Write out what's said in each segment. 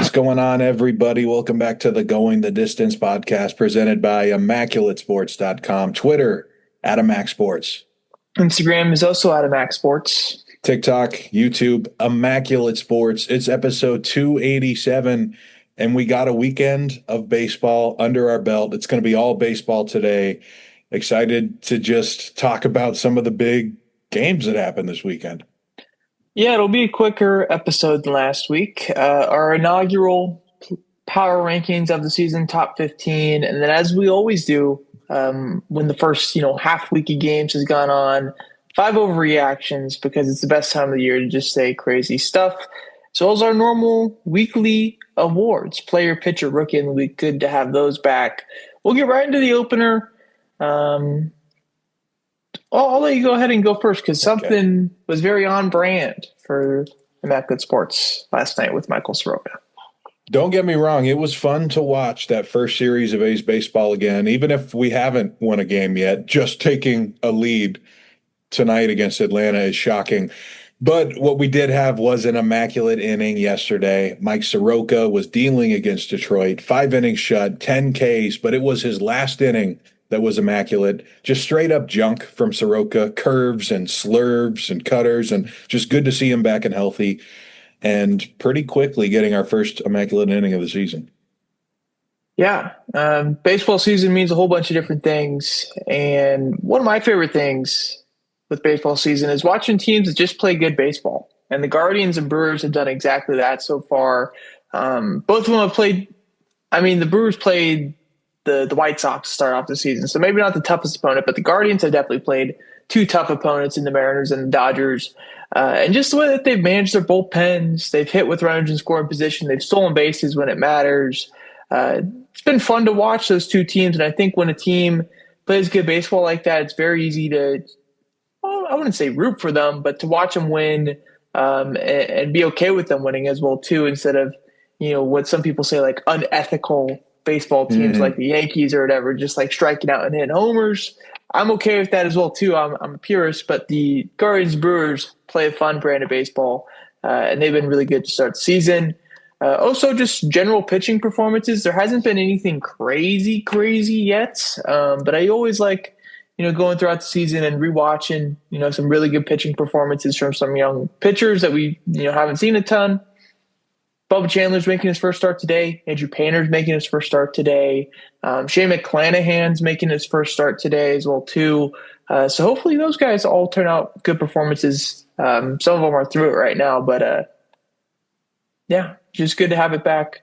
What's going on, everybody? Welcome back to the Going the Distance podcast presented by ImmaculateSports.com, Twitter at ImacSports, Instagram is also at MacSports. TikTok, YouTube, Immaculate Sports. It's episode 287, and we got a weekend of baseball under our belt. It's going to be all baseball today. Excited to just talk about some of the big games that happened this weekend. Yeah, it'll be a quicker episode than last week. Our inaugural power rankings of the season, top 15. And then as we always do, when the first, half week of games has gone on, 5 overreactions because it's the best time of the year to just say crazy stuff. As well as our normal weekly awards, player, pitcher, rookie of the week. Good to have those back. We'll get right into the opener. I'll let you go ahead and go first because something was very on brand for Immaculate Sports last night with Michael Soroka. Don't get me wrong. It was fun to watch that first series of A's baseball again, even if we haven't won a game yet. Just taking a lead tonight against Atlanta is shocking. But what we did have was an immaculate inning yesterday. Mike Soroka was dealing against Detroit, 5 innings shut, 10 Ks, but it was his last inning that was immaculate. Just straight up junk from Soroka, curves and slurves and cutters, and just good to see him back and healthy and pretty quickly getting our first immaculate inning of the season. Yeah. Baseball season means a whole bunch of different things. And one of my favorite things with baseball season is watching teams that just play good baseball. And the Guardians and Brewers have done exactly that so far. Both of them have played – the Brewers played – the White Sox to start off the season. So maybe not the toughest opponent, but the Guardians have definitely played 2 tough opponents in the Mariners and the Dodgers. And just the way that they've managed their bullpens, they've hit with runners in scoring position, they've stolen bases when it matters. It's been fun to watch those 2 teams. And I think when a team plays good baseball like that, it's very easy to, I wouldn't say root for them, but to watch them win and be okay with them winning as well too, instead of, what some people say like unethical baseball teams like the Yankees or whatever, just like striking out and hitting homers. I'm okay with that as well too. I'm a purist, but the Guardians Brewers play a fun brand of baseball, and they've been really good to start the season. Also, just general pitching performances. There hasn't been anything crazy yet, but I always like, going throughout the season and rewatching, some really good pitching performances from some young pitchers that we, haven't seen a ton. Bubba Chandler's making his first start today. Andrew Painter's making his first start today. Shane McClanahan's making his first start today as well too. So hopefully those guys all turn out good performances. Some of them are through it right now, but just good to have it back.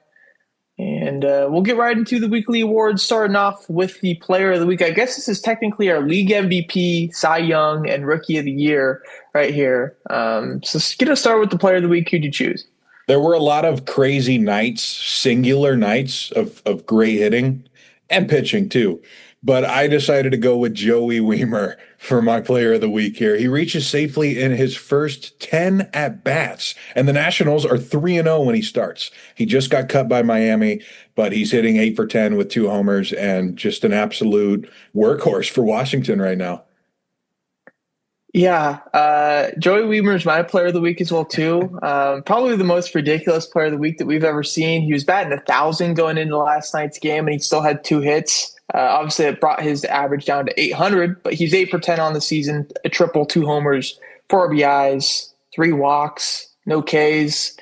And we'll get right into the weekly awards, starting off with the player of the week. I guess this is technically our league MVP, Cy Young, and rookie of the year right here. So get us started with the player of the week. Who'd you choose? There were a lot of crazy nights, singular nights of great hitting and pitching too. But I decided to go with Joey Wiemer for my player of the week here. He reaches safely in his first 10 at-bats, and the Nationals are 3-0 when he starts. He just got cut by Miami, but he's hitting 8 for 10 with 2 homers and just an absolute workhorse for Washington right now. Yeah, Joey Wiemer is my player of the week as well too. Probably the most ridiculous player of the week that we've ever seen. He was batting 1,000 going into last night's game, and he still had 2 hits. Obviously, it brought his average down to 800, but he's 8 for 10 on the season, a triple, 2 homers, 4 RBIs, 3 walks, no Ks.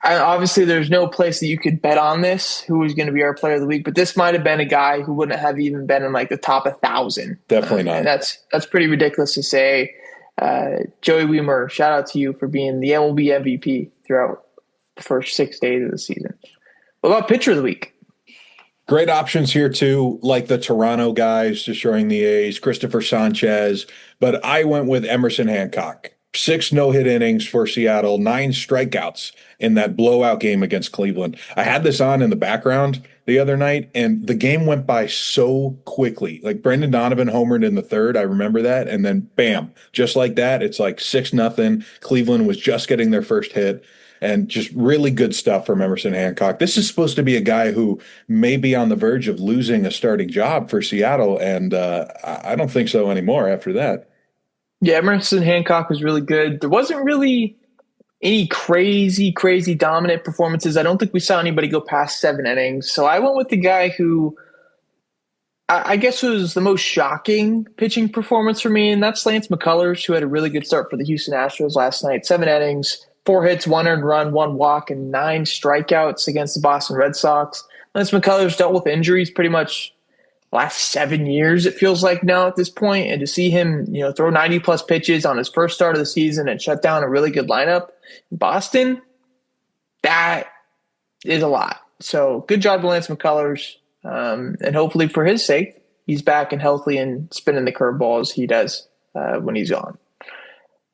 Obviously, there's no place that you could bet on this, who was going to be our player of the week, but this might have been a guy who wouldn't have even been in like the top 1,000. Definitely not. And that's pretty ridiculous to say. Joey Wiemer, shout out to you for being the MLB MVP throughout the first 6 days of the season. What about pitcher of the week? Great options here too, like the Toronto guys destroying the A's, Christopher Sanchez, but I went with Emerson Hancock. 6 no-hit innings for Seattle, 9 strikeouts in that blowout game against Cleveland. I had this on in the background the other night, and the game went by so quickly. Like Brendan Donovan homered in the 3rd, I remember that, and then bam, just like that, it's like 6-0. Cleveland was just getting their first hit, and just really good stuff from Emerson Hancock. This is supposed to be a guy who may be on the verge of losing a starting job for Seattle, and I don't think so anymore after that. Yeah, Emerson Hancock was really good. There wasn't really any crazy dominant performances. I don't think we saw anybody go past 7 innings. So I went with the guy who I guess was the most shocking pitching performance for me, and that's Lance McCullers, who had a really good start for the Houston Astros last night. 7 innings, 4 hits, 1 earned run, 1 walk, and 9 strikeouts against the Boston Red Sox. Lance McCullers dealt with injuries pretty much last 7 years, it feels like now at this point, and to see him, throw 90 plus pitches on his first start of the season and shut down a really good lineup in Boston, that is a lot. So good job to Lance McCullers. And hopefully for his sake, he's back and healthy and spinning the curveball as he does when he's gone.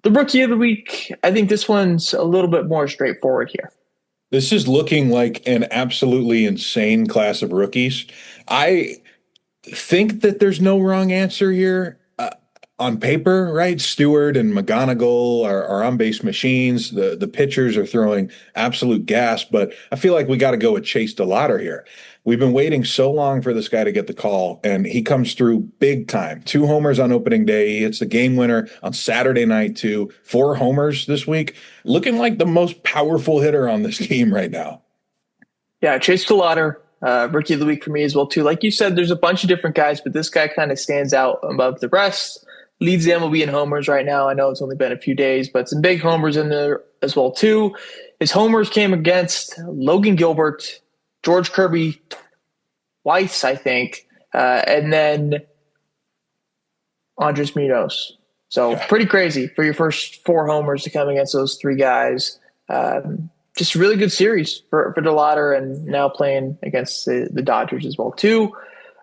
The rookie of the week, I think this one's a little bit more straightforward here. This is looking like an absolutely insane class of rookies. I think that there's no wrong answer here. On paper, right? Stewart and McGonigal are on base machines. The pitchers are throwing absolute gas, but I feel like we got to go with Chase DeLauter here. We've been waiting so long for this guy to get the call, and he comes through big time. 2 homers on opening day. He hits the game winner on Saturday night, too. 4 homers this week. Looking like the most powerful hitter on this team right now. Yeah, Chase DeLauter, rookie of the week for me as well, too. Like you said, there's a bunch of different guys, but this guy kind of stands out above the rest. Leads the MLB in homers right now. I know it's only been a few days, but some big homers in there as well, too. His homers came against Logan Gilbert, George Kirby twice, I think, and then Andres Munoz. So pretty crazy for your first 4 homers to come against those 3 guys. Just a really good series for DeLauter, and now playing against the Dodgers as well, too.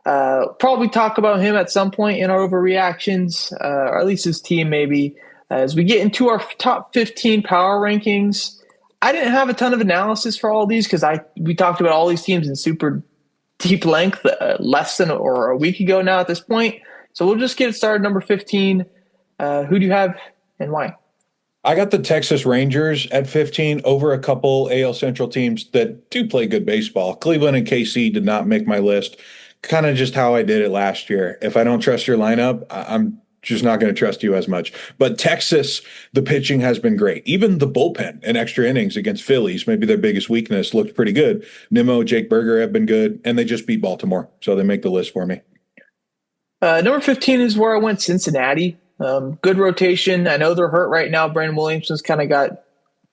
Probably talk about him at some point in our overreactions, or at least his team maybe. As we get into our top 15 power rankings, I didn't have a ton of analysis for all of these because we talked about all these teams in super deep length less than or a week ago now at this point. So we'll just get started. Number 15. Who do you have and why? I got the Texas Rangers at 15 over a couple AL Central teams that do play good baseball. Cleveland and KC did not make my list. Kind of just how I did it last year. If I don't trust your lineup, I'm just not going to trust you as much. But Texas, the pitching has been great. Even the bullpen in extra innings against Phillies, maybe their biggest weakness, looked pretty good. Nimmo, Jake Berger have been good, and they just beat Baltimore. So they make the list for me. Number 15 is where I went, Cincinnati. Good rotation. I know they're hurt right now. Brandon Williamson's kind of got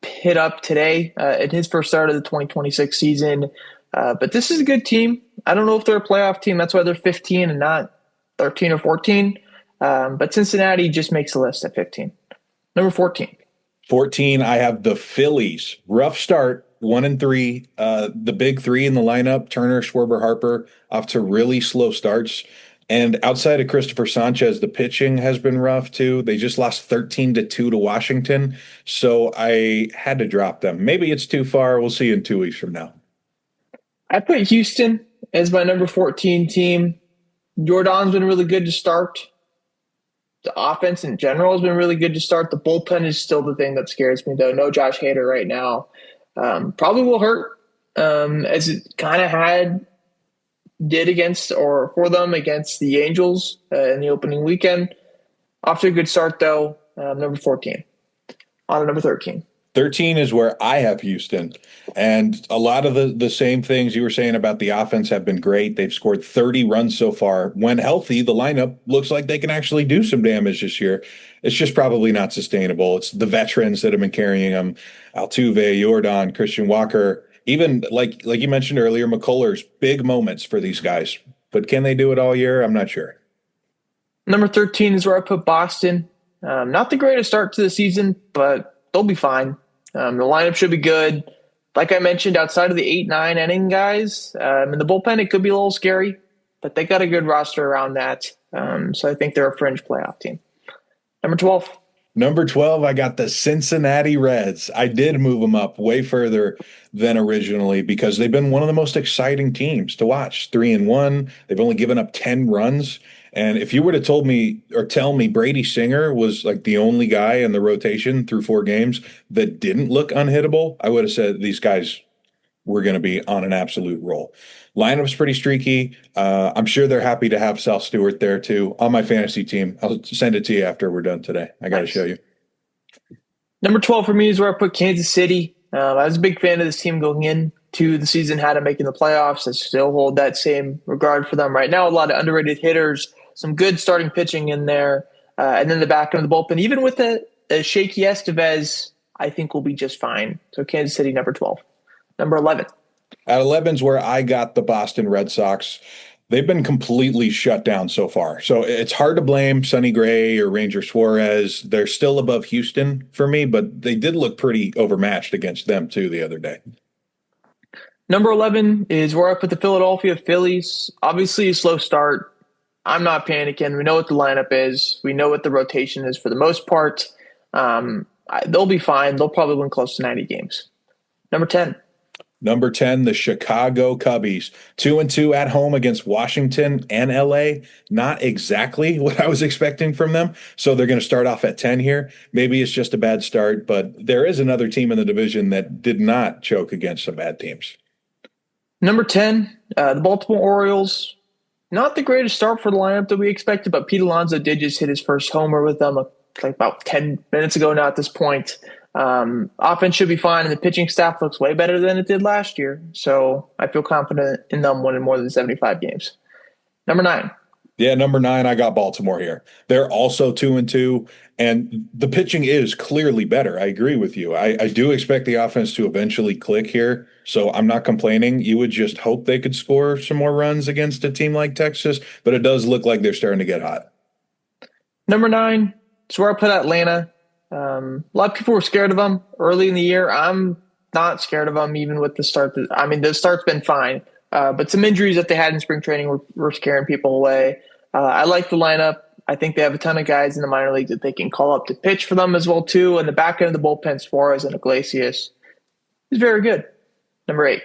hit up today in his first start of the 2026 season. But this is a good team. I don't know if they're a playoff team. That's why they're 15 and not 13 or 14. But Cincinnati just makes the list at 15. Number 14. 14, I have the Phillies. Rough start, 1-3. The big 3 in the lineup, Turner, Schwarber, Harper, off to really slow starts. And outside of Christopher Sanchez, the pitching has been rough too. They just lost 13-2 to Washington. So I had to drop them. Maybe it's too far. We'll see in 2 weeks from now. I put Houston as my number 14 team. Jordan's been really good to start. The offense in general has been really good to start. The bullpen is still the thing that scares me, though. No Josh Hader right now. Probably will hurt, as it kind of did against or for them against the Angels in the opening weekend. Off to a good start, though. Number 14. On to number 13. 13 is where I have Houston. And a lot of the same things you were saying about the offense have been great. They've scored 30 runs so far. When healthy, the lineup looks like they can actually do some damage this year. It's just probably not sustainable. It's the veterans that have been carrying them. Altuve, Jordan, Christian Walker, even like you mentioned earlier, McCullers, big moments for these guys. But can they do it all year? I'm not sure. Number 13 is where I put Boston. Not the greatest start to the season, but they'll be fine. The lineup should be good. Like I mentioned, outside of the 8-9 inning guys, in the bullpen, it could be a little scary, but they got a good roster around that. So I think they're a fringe playoff team. Number 12. Number 12, I got the Cincinnati Reds. I did move them up way further than originally because they've been one of the most exciting teams to watch. 3-1. They've only given up 10 runs. And if you were to tell me Brady Singer was like the only guy in the rotation through 4 games that didn't look unhittable, I would have said these guys were going to be on an absolute roll. Lineup's pretty streaky. I'm sure they're happy to have Sal Stewart there too on my fantasy team. I'll send it to you after we're done today. I got to show you. Number 12 for me is where I put Kansas City. I was a big fan of this team going into the season, had them making the playoffs. I still hold that same regard for them right now. A lot of underrated hitters, some good starting pitching in there, and then the back end of the bullpen. Even with a shaky Estevez, I think we'll be just fine. So Kansas City, number 12. Number 11. At 11's where I got the Boston Red Sox. They've been completely shut down so far. So it's hard to blame Sonny Gray or Ranger Suarez. They're still above Houston for me, but they did look pretty overmatched against them too the other day. Number 11 is where I put the Philadelphia Phillies. Obviously, a slow start. I'm not panicking. We know what the lineup is. We know what the rotation is for the most part. They'll be fine. They'll probably win close to 90 games. Number 10. Number 10, the Chicago Cubbies, 2-2 at home against Washington and LA. Not exactly what I was expecting from them. So they're going to start off at 10 here. Maybe it's just a bad start, but there is another team in the division that did not choke against some bad teams. Number 10, the Baltimore Orioles. Not the greatest start for the lineup that we expected, but Pete Alonso did just hit his first homer with them like about 10 minutes ago now at this point. Offense should be fine, and the pitching staff looks way better than it did last year. So I feel confident in them winning more than 75 games. Number 9. Yeah, number 9, I got Baltimore here. They're also 2-2, and the pitching is clearly better. I agree with you. I do expect the offense to eventually click here, so I'm not complaining. You would just hope they could score some more runs against a team like Texas, but it does look like they're starting to get hot. Number 9 is where I put Atlanta. A lot of people were scared of them early in the year. I'm not scared of them, even with the start. The start's been fine, but some injuries that they had in spring training were scaring people away. I like the lineup. I think they have a ton of guys in the minor leagues that they can call up to pitch for them as well, too. And the back end of the bullpen, Suarez and Iglesias, is very good. Number 8.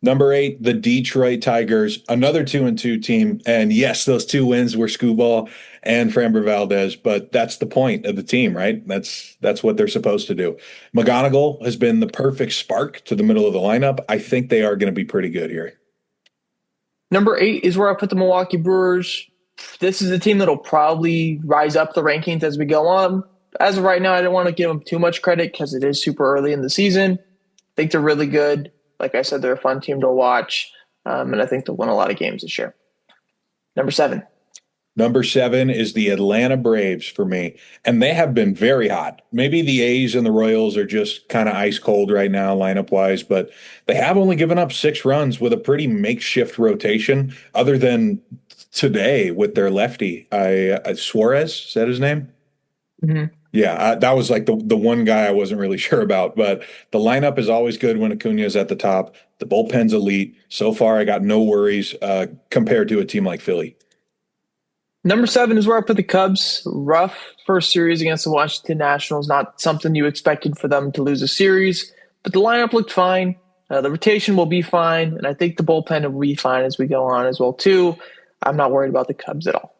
Number 8, the Detroit Tigers, another 2-2 team. And yes, those 2 wins were Skubal and Framber Valdez, but that's the point of the team, right? That's what they're supposed to do. McGonigal has been the perfect spark to the middle of the lineup. I think they are going to be pretty good here. Number 8 is where I put the Milwaukee Brewers. This is a team that'll probably rise up the rankings as we go on. As of right now, I don't want to give them too much credit because it is super early in the season. I think they're really good. Like I said, they're a fun team to watch, and I think they'll win a lot of games this year. Number 7. Number 7 is the Atlanta Braves for me, and they have been very hot. Maybe the A's and the Royals are just kind of ice cold right now, lineup-wise, but they have only given up 6 runs with a pretty makeshift rotation, other than today with their lefty. Suarez, is that his name? Mm-hmm. Yeah, that was like the one guy I wasn't really sure about, but the lineup is always good when Acuna is at the top. The bullpen's elite. So far, I got no worries compared to a team like Philly. Number 7 is where I put the Cubs. Rough first series against the Washington Nationals. Not something you expected for them to lose a series, but the lineup looked fine. The rotation will be fine, and I think the bullpen will be fine as we go on as well, too. I'm not worried about the Cubs at all.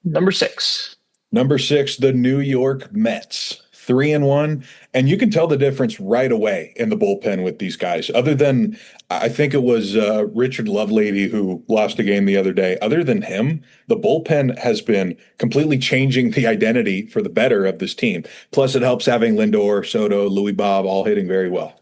Number 6. Number 6, the New York Mets, 3-1. And you can tell the difference right away in the bullpen with these guys. Other than, I think it was Richard Lovelady who lost a game the other day. Other than him, the bullpen has been completely changing the identity for the better of this team. Plus, it helps having Lindor, Soto, Louis Bob all hitting very well.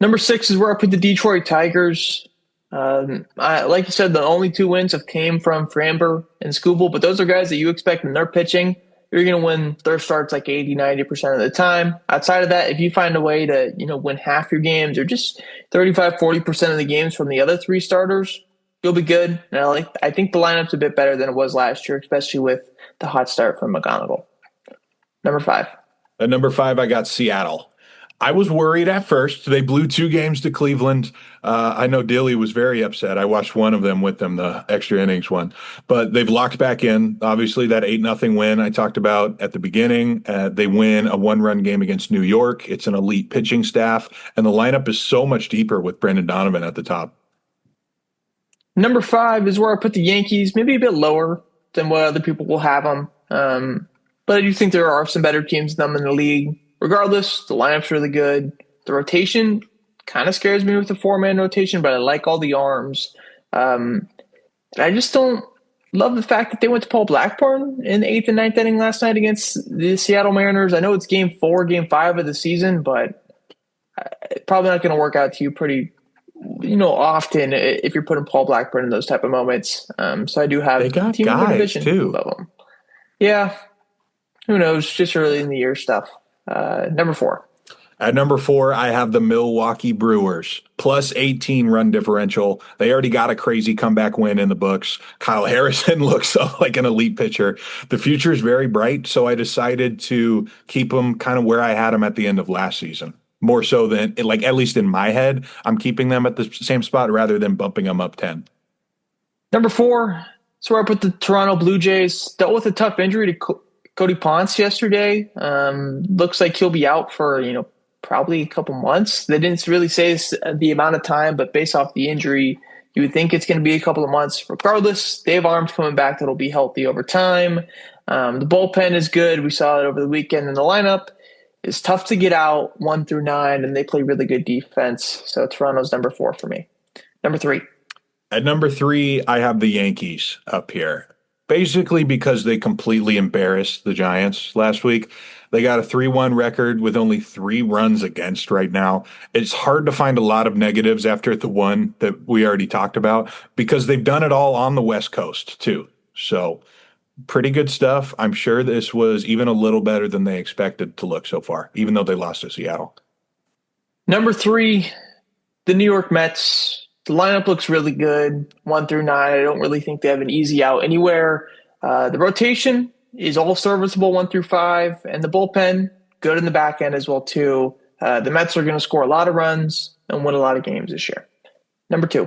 Number 6 is where I put the Detroit Tigers. Like you said, the only 2 wins have came from Framber and Skubal, but those are guys that you expect when they're pitching. You're going to win their starts like 80, 90% of the time. Outside of that, if you find a way to, win half your games or just 35, 40% of the games from the other 3 starters, you'll be good. And I think the lineup's a bit better than it was last year, especially with the hot start from McGonigal. Number 5. At number 5, I got Seattle. I was worried at first. They blew 2 games to Cleveland. I know Dilly was very upset. I watched one of them with them, the extra innings one. But they've locked back in. Obviously, that 8-0 win I talked about at the beginning. They win a 1-run game against New York. It's an elite pitching staff. And the lineup is so much deeper with Brendan Donovan at the top. Number 5 is where I put the Yankees, maybe a bit lower than what other people will have them. But I do think there are some better teams than them in the league. Regardless, the lineup's really good. The rotation kind of scares me with the 4-man rotation, but I like all the arms. And I just don't love the fact that they went to Paul Blackburn in the eighth and ninth inning last night against the Seattle Mariners. I know it's game 4, game 5 of the season, but probably not going to work out to you pretty, often if you're putting Paul Blackburn in those type of moments. So I do have They got team in the guys division too. above them. Yeah, who knows? Just early in the year stuff. Number 4. At number 4, I have the Milwaukee Brewers, plus 18 run differential. They already got a crazy comeback win in the books. Kyle Harrison looks like an elite pitcher. The future is very bright, so I decided to keep them kind of where I had them at the end of last season. More so than, like, at least in my head, I'm keeping them at the same spot rather than bumping them up 10. Number 4, so where I put the Toronto Blue Jays. Dealt with a tough injury to Cody Ponce yesterday. Looks like he'll be out for, probably a couple months. They didn't really say the amount of time, but based off the injury, you would think it's going to be a couple of months. Regardless, they have arms coming back that'll be healthy over time. The bullpen is good. We saw it over the weekend, and the lineup is tough to get out 1 through 9, and they play really good defense. So Toronto's number 4 for me. Number 3. At number 3, I have the Yankees up here. Basically because they completely embarrassed the Giants last week. They got a 3-1 record with only 3 runs against right now. It's hard to find a lot of negatives after the one that we already talked about because they've done it all on the West Coast too. So pretty good stuff. I'm sure this was even a little better than they expected to look so far, even though they lost to Seattle. Number 3, the New York Mets. The lineup looks really good, 1 through 9. I don't really think they have an easy out anywhere. The rotation is all serviceable 1 through 5, and the bullpen good in the back end as well too. The Mets are going to score a lot of runs and win a lot of games this year. Number 2.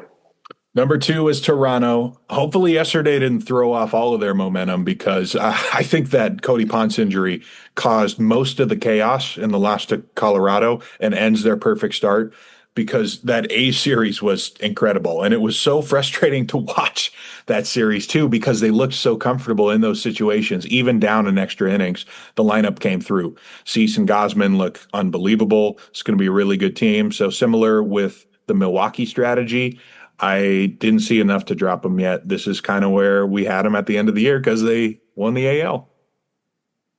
Number 2 is Toronto. Hopefully yesterday didn't throw off all of their momentum because I think that Cody Ponce injury caused most of the chaos in the loss to Colorado and ends their perfect start because that A series was incredible. And it was so frustrating to watch that series too because they looked so comfortable in those situations. Even down in extra innings, the lineup came through. Cease and Gosman look unbelievable. It's going to be a really good team. So similar with the Milwaukee strategy, I didn't see enough to drop them yet. This is kind of where we had them at the end of the year because they won the AL.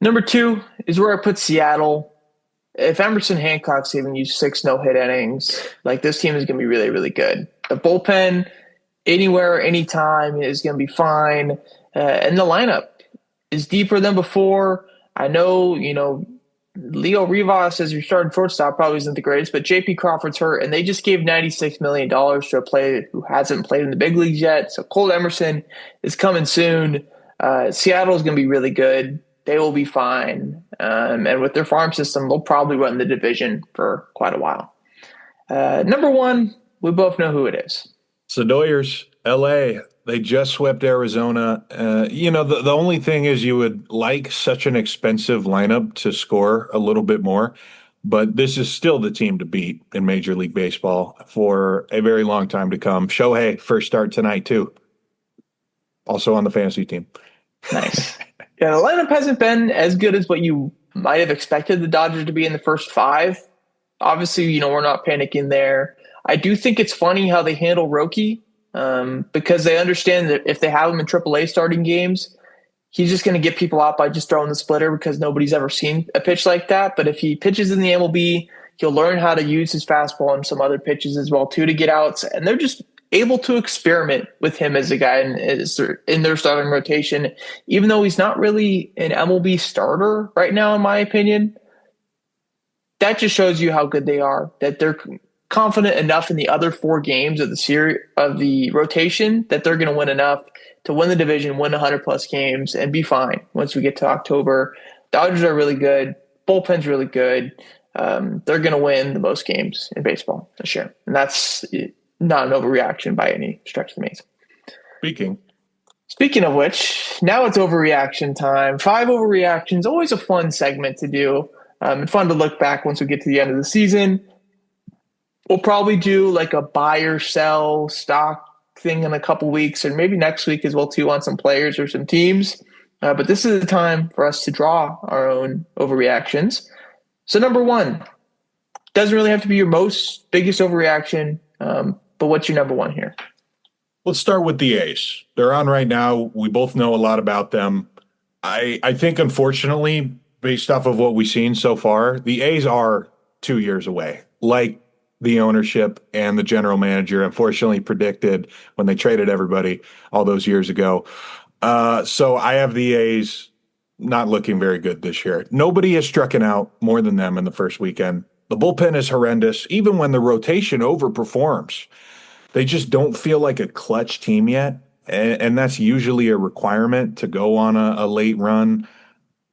Number 2 is where I put Seattle. If Emerson Hancock's giving you 6 no-hit innings, like this team is going to be really, really good. The bullpen, anywhere, anytime, is going to be fine. And the lineup is deeper than before. I know, Leo Rivas as your starting shortstop probably isn't the greatest, but J.P. Crawford's hurt, and they just gave $96 million to a player who hasn't played in the big leagues yet. So Cole Emerson is coming soon. Seattle's going to be really good. They will be fine. And with their farm system, they'll probably run the division for quite a while. Number 1, we both know who it is. It's the Doyers, L.A. They just swept Arizona. The only thing is you would like such an expensive lineup to score a little bit more, but this is still the team to beat in Major League Baseball for a very long time to come. Shohei, first start tonight too. Also on the fantasy team. Nice. Yeah, the lineup hasn't been as good as what you might have expected the Dodgers to be in the first 5. Obviously, we're not panicking there. I do think it's funny how they handle Roki because they understand that if they have him in AAA starting games, he's just going to get people out by just throwing the splitter because nobody's ever seen a pitch like that. But if he pitches in the MLB, he'll learn how to use his fastball and some other pitches as well too to get outs. And they're just able to experiment with him as a guy in their starting rotation, even though he's not really an MLB starter right now, in my opinion. That just shows you how good they are, that they're confident enough in the other 4 games of the series of the rotation that they're going to win enough to win the division, win 100-plus games, and be fine once we get to October. Dodgers are really good. Bullpen's really good. They're going to win the most games in baseball this year, and that's not an overreaction by any stretch of the means. Speaking of which, now it's overreaction time. 5 overreactions, always a fun segment to do, and fun to look back once we get to the end of the season. We'll probably do like a buy or sell stock thing in a couple weeks, or maybe next week as well too, on some players or some teams. But this is the time for us to draw our own overreactions. So number 1, doesn't really have to be your biggest overreaction, but what's your number 1 here? Let's start with the A's. They're on right now. We both know a lot about them. I think, unfortunately, based off of what we've seen so far, the A's are 2 years away. Like the ownership and the general manager unfortunately predicted when they traded everybody all those years ago. So I have the A's not looking very good this year. Nobody has struck out more than them in the first weekend. The bullpen is horrendous, even when the rotation overperforms. They just don't feel like a clutch team yet. And that's usually a requirement to go on a late run.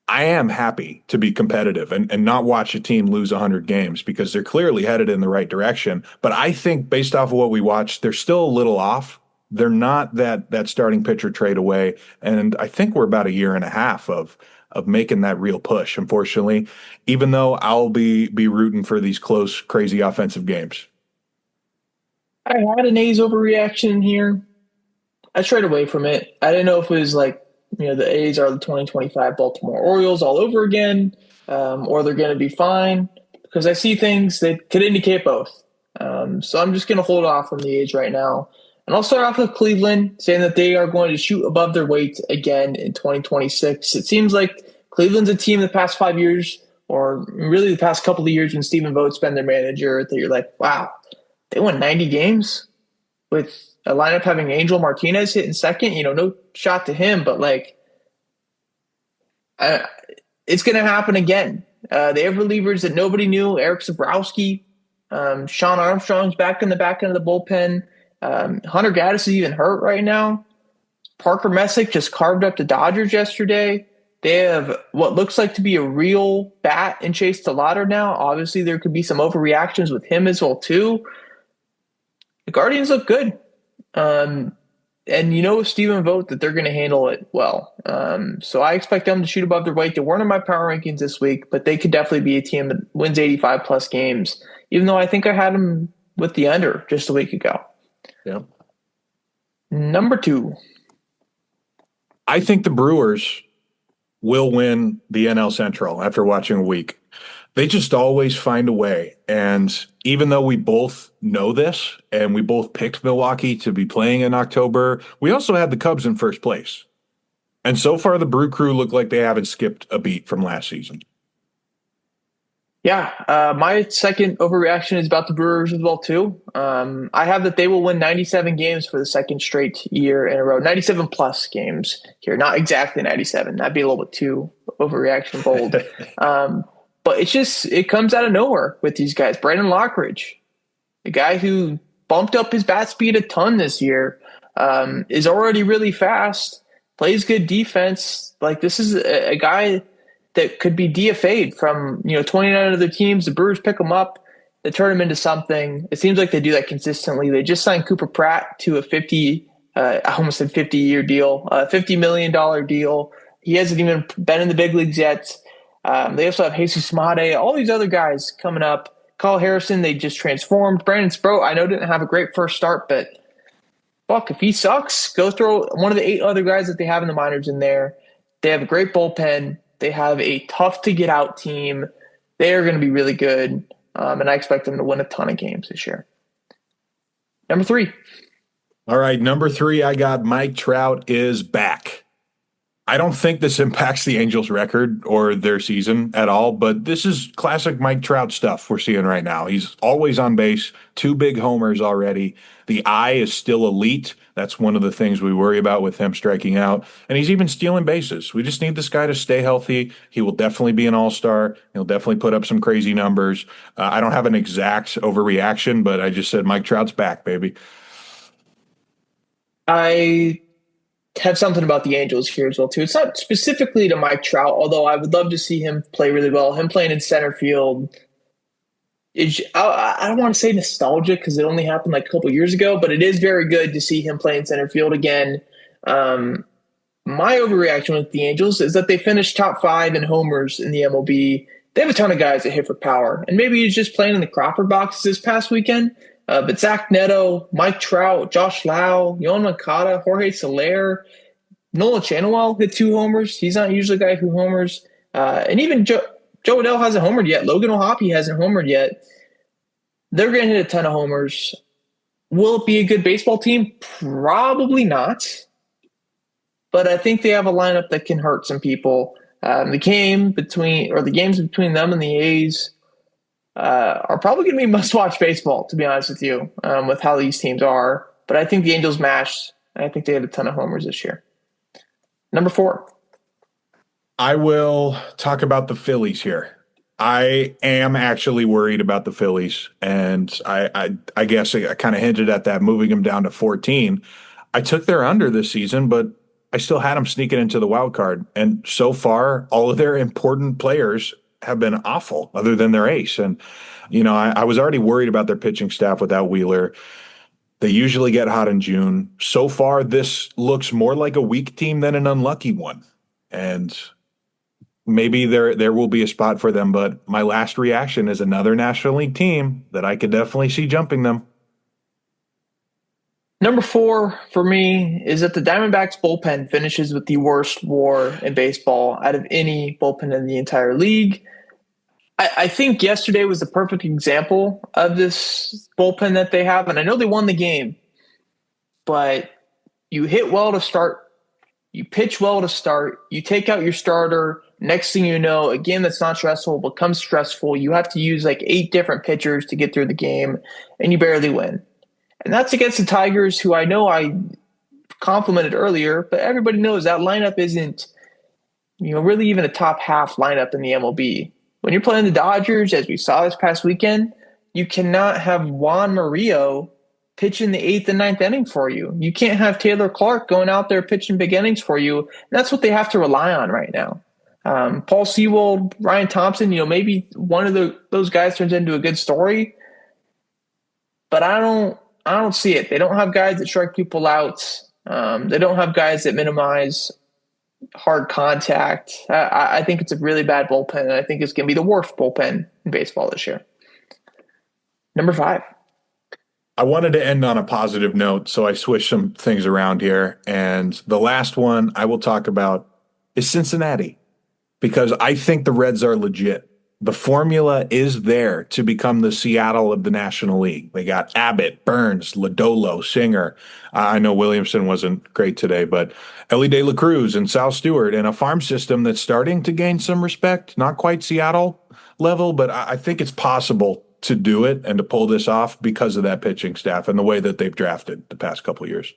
I am happy to be competitive and not watch a team lose 100 games because they're clearly headed in the right direction. But I think based off of what we watched, they're still a little off. They're not that starting pitcher trade away. And I think we're about a year and a half of making that real push, unfortunately, even though I'll be rooting for these close, crazy offensive games. I had an A's overreaction here. I strayed away from it. I didn't know if it was like, the A's are the 2025 Baltimore Orioles all over again, or they're going to be fine, because I see things that could indicate both. So I'm just going to hold off on the A's right now. And I'll start off with Cleveland, saying that they are going to shoot above their weight again in 2026. It seems like Cleveland's a team the past 5 years, or really the past couple of years when Stephen Vogt's been their manager, that you're like, wow, they won 90 games with a lineup having Angel Martinez hitting second. No shot to him, but it's going to happen again. They have relievers that nobody knew. Eric Zabrowski, Sean Armstrong's back in the back end of the bullpen. Hunter Gaddis is even hurt right now. Parker Messick just carved up the Dodgers yesterday. They have what looks like to be a real bat in Chase Delauder now. Obviously, there could be some overreactions with him as well, too. The Guardians look good. And Stephen Vogt that they're going to handle it well. So I expect them to shoot above their weight. They weren't in my power rankings this week, but they could definitely be a team that wins 85 plus games, even though I think I had them with the under just a week ago. Yeah. Number 2. I think the Brewers will win the NL Central after watching a week. They just always find a way. And even though we both know this and we both picked Milwaukee to be playing in October, we also had the Cubs in first place. And so far, the Brew Crew look like they haven't skipped a beat from last season. Yeah, my second overreaction is about the Brewers as well, too. I have that they will win 97 games for the second straight year in a row. 97 plus games here, not exactly 97. That'd be a little bit too overreaction bold. But it comes out of nowhere with these guys. Brandon Lockridge, the guy who bumped up his bat speed a ton this year, is already really fast, plays good defense. Like, this is a guy that could be DFA'd from 29 other teams. The Brewers pick him up, they turn him into something. It seems like they do that consistently. They just signed Cooper Pratt to a 50-year deal, $50 million deal. He hasn't even been in the big leagues yet. They also have Jesus Made, all these other guys coming up. Kyle Harrison, they just transformed. Brandon Sproat, I know didn't have a great first start, but fuck, if he sucks, go throw one of the 8 other guys that they have in the minors in there. They have a great bullpen. They have a tough-to-get-out team. They are going to be really good, and I expect them to win a ton of games this year. Number 3. All right, number 3, I got Mike Trout is back. I don't think this impacts the Angels' record or their season at all, but this is classic Mike Trout stuff we're seeing right now. He's always on base, 2 big homers already. The eye is still elite. That's one of the things we worry about with him striking out. And he's even stealing bases. We just need this guy to stay healthy. He will definitely be an all-star. He'll definitely put up some crazy numbers. I don't have an exact overreaction, but I just said Mike Trout's back, baby. I have something about the Angels here as well, too. It's not specifically to Mike Trout, although I would love to see him play really well. Him playing in center field, I don't want to say nostalgic because it only happened like a couple years ago, but it is very good to see him play in center field again. My overreaction with the Angels is that they finished top 5 in homers in the MLB. They have a ton of guys that hit for power, and maybe he's just playing in the Crawford box this past weekend. But Zach Neto, Mike Trout, Josh Lau, Yohan Moncada, Jorge Soler, Nolan Chanwell hit 2 homers. He's not usually a guy who homers. And even Joe Adell hasn't homered yet. Logan O'Hoppe hasn't homered yet. They're going to hit a ton of homers. Will it be a good baseball team? Probably not. But I think they have a lineup that can hurt some people. The games between them and the A's are probably going to be must-watch baseball, to be honest with you, with how these teams are. But I think the Angels mashed, and I think they had a ton of homers this year. Number 4. I will talk about the Phillies here. I am actually worried about the Phillies, and I guess I kind of hinted at that, moving them down to 14. I took their under this season, but I still had them sneaking into the wild card. And so far, all of their important players have been awful, other than their ace. And I was already worried about their pitching staff without Wheeler. They usually get hot in June. So far, this looks more like a weak team than an unlucky one. And maybe there will be a spot for them, but my last reaction is another National League team that I could definitely see jumping them. Number 4 for me is that the Diamondbacks bullpen finishes with the worst WAR in baseball out of any bullpen in the entire league. I think yesterday was the perfect example of this bullpen that they have, and I know they won the game, but you hit well to start, you pitch well to start, you take out your starter. Next thing you know, a game that's not stressful becomes stressful. You have to use like 8 different pitchers to get through the game, and you barely win. And that's against the Tigers, who I know I complimented earlier, but everybody knows that lineup isn't, really even a top half lineup in the MLB. When you're playing the Dodgers, as we saw this past weekend, you cannot have Juan Murillo pitching the 8th and ninth inning for you. You can't have Taylor Clark going out there pitching big innings for you. And that's what they have to rely on right now. Paul Sewell, Ryan Thompson, maybe one of those guys turns into a good story, but I don't see it. They don't have guys that strike people out. They don't have guys that minimize hard contact. I think it's a really bad bullpen, and I think it's going to be the worst bullpen in baseball this year. Number 5. I wanted to end on a positive note, so I switched some things around here. And the last one I will talk about is Cincinnati, because I think the Reds are legit. The formula is there to become the Seattle of the National League. They got Abbott, Burns, Lodolo, Singer. I know Williamson wasn't great today, but Ellie De La Cruz and Sal Stewart, and a farm system that's starting to gain some respect. Not quite Seattle level, but I think it's possible to do it and to pull this off because of that pitching staff and the way that they've drafted the past couple of years.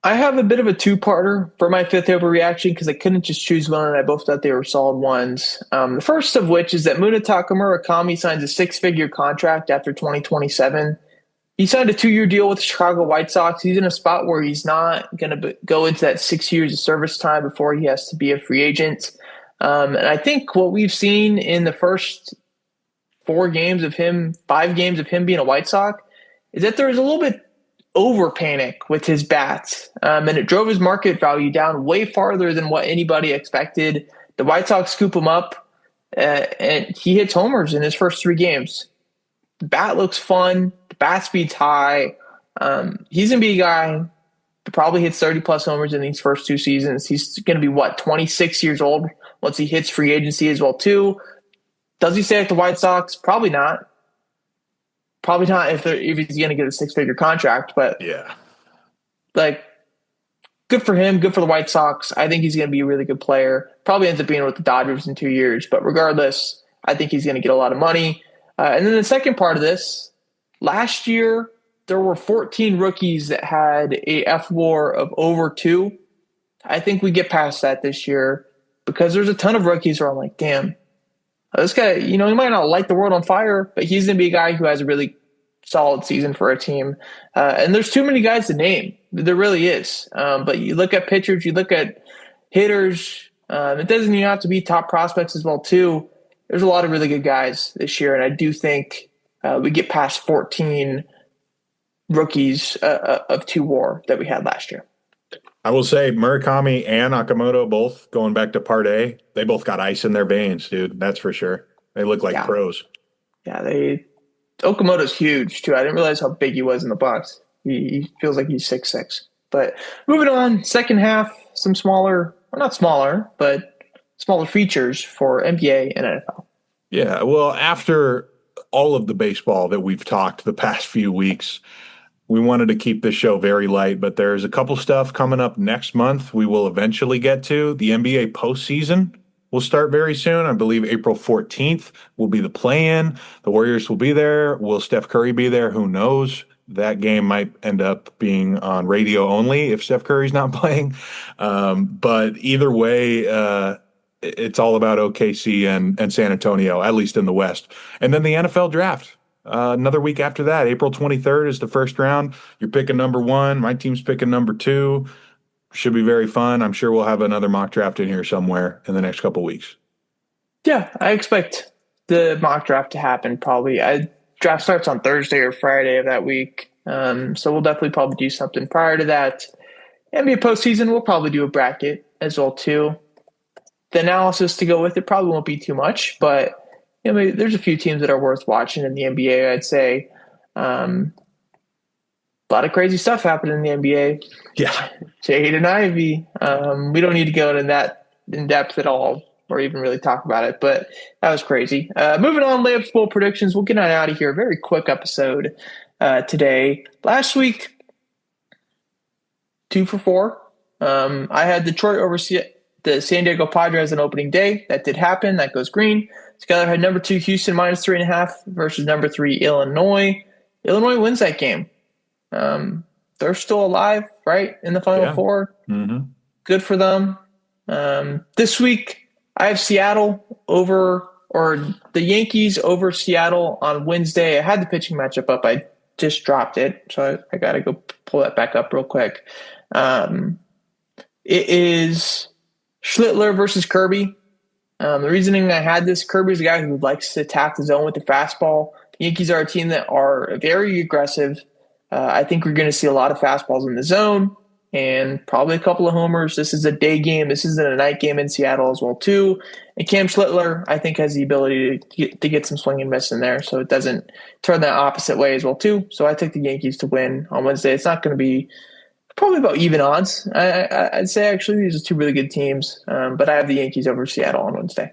I have a bit of a two-parter for my 5th overreaction because I couldn't just choose one, and I both thought they were solid ones. The first of which is that Munetaka Murakami signs a 6-figure contract after 2027. He signed a 2-year deal with the Chicago White Sox. He's in a spot where he's not going to go into that 6 years of service time before he has to be a free agent. And I think what we've seen in the first 5 games of him being a White Sox is that there is a little bit over panic with his bats, and it drove his market value down way farther than what anybody expected. The White Sox scoop him up, and he hits homers in his first 3 games. The bat looks fun. The bat speed's high. He's going to be a guy that probably hits 30-plus homers in these first 2 seasons. He's going to be, 26 years old once he hits free agency as well, too. Does he stay at the White Sox? Probably not. Probably not if he's going to get a 6-figure contract, but yeah, good for him, good for the White Sox. I think he's going to be a really good player. Probably ends up being with the Dodgers in 2 years, but regardless, I think he's going to get a lot of money. And then the second part of this, last year there were 14 rookies that had a FWAR of over 2. I think we get past that this year because there's a ton of rookies where I'm like, damn. This guy, he might not light the world on fire, but he's going to be a guy who has a really solid season for a team. And there's too many guys to name. There really is. But you look at pitchers, you look at hitters. It doesn't even have to be top prospects as well, too. There's a lot of really good guys this year, and I do think we get past 14 rookies of 2 WAR that we had last year. I will say Murakami and Akamoto, both going back to Part A, they both got ice in their veins, dude. That's for sure. They look like pros. Yeah, Okamoto's huge, too. I didn't realize how big he was in the box. He feels like he's 6'6". But moving on, second half, some smaller, or not smaller, but smaller features for NBA and NFL. Yeah, well, after all of the baseball that we've talked the past few weeks, we wanted to keep this show very light, but there's a couple stuff coming up next month we will eventually get to. The NBA postseason will start very soon. I believe April 14th will be the play-in. The Warriors will be there. Will Steph Curry be there? Who knows? That game might end up being on radio only if Steph Curry's not playing. But either way, it's all about OKC and San Antonio, at least in the West. And then the NFL draft. Another week after that, April 23rd is the first round. You're picking number one. My team's picking number two. Should be very fun. I'm sure we'll have another mock draft in here somewhere in the next couple weeks. Yeah, I expect the mock draft to happen probably. Draft starts on Thursday or Friday of that week. So we'll definitely probably do something prior to that. NBA postseason, we'll probably do a bracket as well too. The analysis to go with it probably won't be too much, but maybe there's a few teams that are worth watching in the NBA, I'd say. A lot of crazy stuff happened in the NBA. Yeah. Jade and Ivy. We don't need to go into that in depth at all or even really talk about it, but that was crazy. Moving on, Layups bowl predictions. We'll get on out of here. Very quick episode today. Last week, 2 for 4. I had Detroit over the San Diego Padres on opening day. That did happen. That goes green. Skylar had number 2 Houston minus 3.5 versus number 3 Illinois. Illinois wins that game. They're still alive, right, in the Final Four. Mm-hmm. Good for them. This week, I have Seattle over, or the Yankees over Seattle on Wednesday. I had the pitching matchup up. I just dropped it, so I got to go pull that back up real quick. It is Schlittler versus Kirby. The reasoning I had this, Kirby's a guy who likes to attack the zone with the fastball. The Yankees are a team that are very aggressive. I think we're going to see a lot of fastballs in the zone and probably a couple of homers. This is a day game. This isn't a night game in Seattle as well, too. And Cam Schlittler, I think, has the ability to get some swing and miss in there, so it doesn't turn that opposite way as well, too. So I take the Yankees to win on Wednesday. It's not going to be probably about even odds. I'd say, actually, these are two really good teams, but I have the Yankees over Seattle on Wednesday.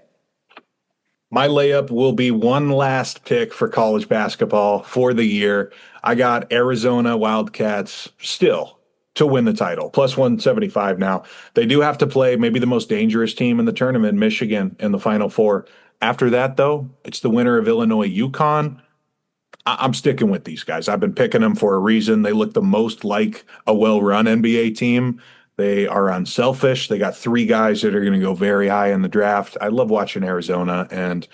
My layup will be one last pick for college basketball for the year. I got Arizona Wildcats still to win the title, plus 175 now. They do have to play maybe the most dangerous team in the tournament, Michigan, in the Final Four. After that, though, it's the winner of Illinois UConn. I'm sticking with these guys. I've been picking them for a reason. They look the most like a well-run NBA team. They are unselfish. They got 3 guys that are going to go very high in the draft. I love watching Arizona. And,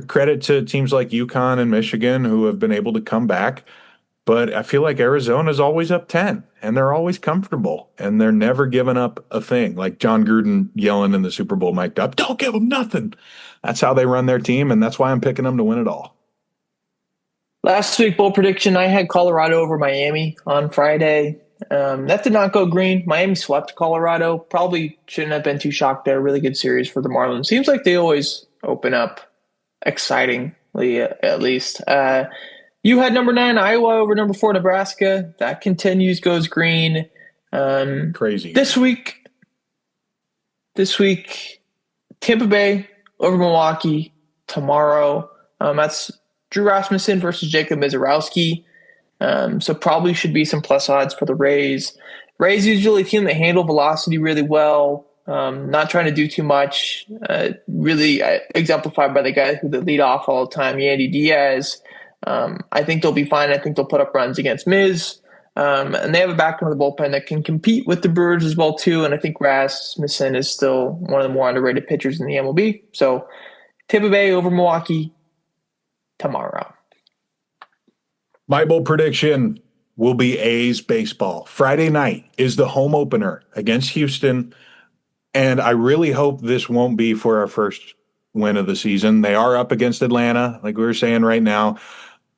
credit to teams like UConn and Michigan who have been able to come back. But I feel like Arizona's always up 10, and they're always comfortable, and they're never giving up a thing. Like John Gruden yelling in the Super Bowl mic'd up, "Don't give them nothing." That's how they run their team, and that's why I'm picking them to win it all. Last week, bowl prediction, I had Colorado over Miami on Friday. That did not go green. Miami swept Colorado. Probably shouldn't have been too shocked there. Really good series for the Marlins. Seems like they always open up excitingly, at least. You had number 9 Iowa over number 4 Nebraska. That continues, goes green. Crazy. This week, Tampa Bay over Milwaukee tomorrow. That's Drew Rasmussen versus Jacob Mizorowski. So probably should be some plus odds for the Rays. Rays usually a team that handle velocity really well, not trying to do too much. Really exemplified by the guy who they lead off all the time, Yandy Diaz. I think they'll be fine. I think they'll put up runs against Miz. And they have a back end of the bullpen that can compete with the Brewers as well, too. And I think Rasmussen is still one of the more underrated pitchers in the MLB. So Tampa Bay over Milwaukee tomorrow. My bold prediction will be A's baseball. Friday night is the home opener against Houston, and I really hope this won't be for our first win of the season. They are up against Atlanta, like we were saying right now.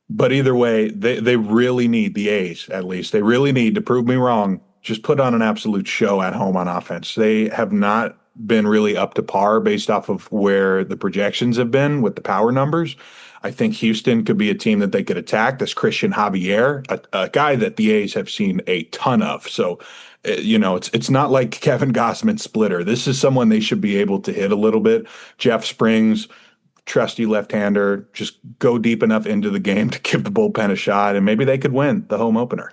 But either way, they really need, the A's at least, they really need to prove me wrong. Just put on an absolute show at home on offense. They have not been really up to par based off of where the projections have been with the power numbers. I think Houston could be a team that they could attack. That's Christian Javier, a guy that the A's have seen a ton of. So, it's not like Kevin Gossman's splitter. This is someone they should be able to hit a little bit. Jeff Springs, trusty left-hander, just go deep enough into the game to give the bullpen a shot, and maybe they could win the home opener.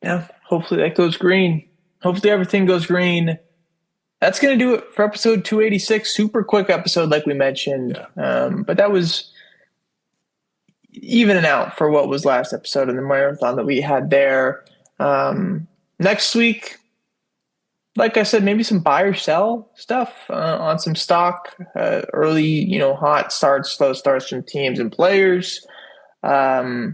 Yeah, hopefully that goes green. Hopefully everything goes green. That's going to do it for episode 286. Super quick episode, like we mentioned. Yeah. But that was even and out for what was last episode in the marathon that we had there. Next week, like I said, maybe some buy or sell stuff on some stock, early, hot starts, slow starts from teams and players. Yeah,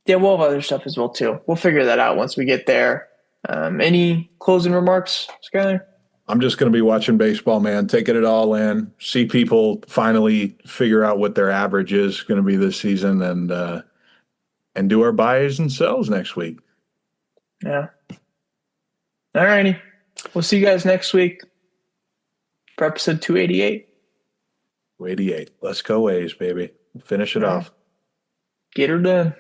we'll have other stuff as well, too. We'll figure that out once we get there. Any closing remarks, Skyler? I'm just going to be watching baseball, man, taking it all in, see people finally figure out what their average is going to be this season, and do our buys and sells next week. Yeah. All righty. We'll see you guys next week for episode 288. 288. Let's go A's, baby. Finish it off. Get her done.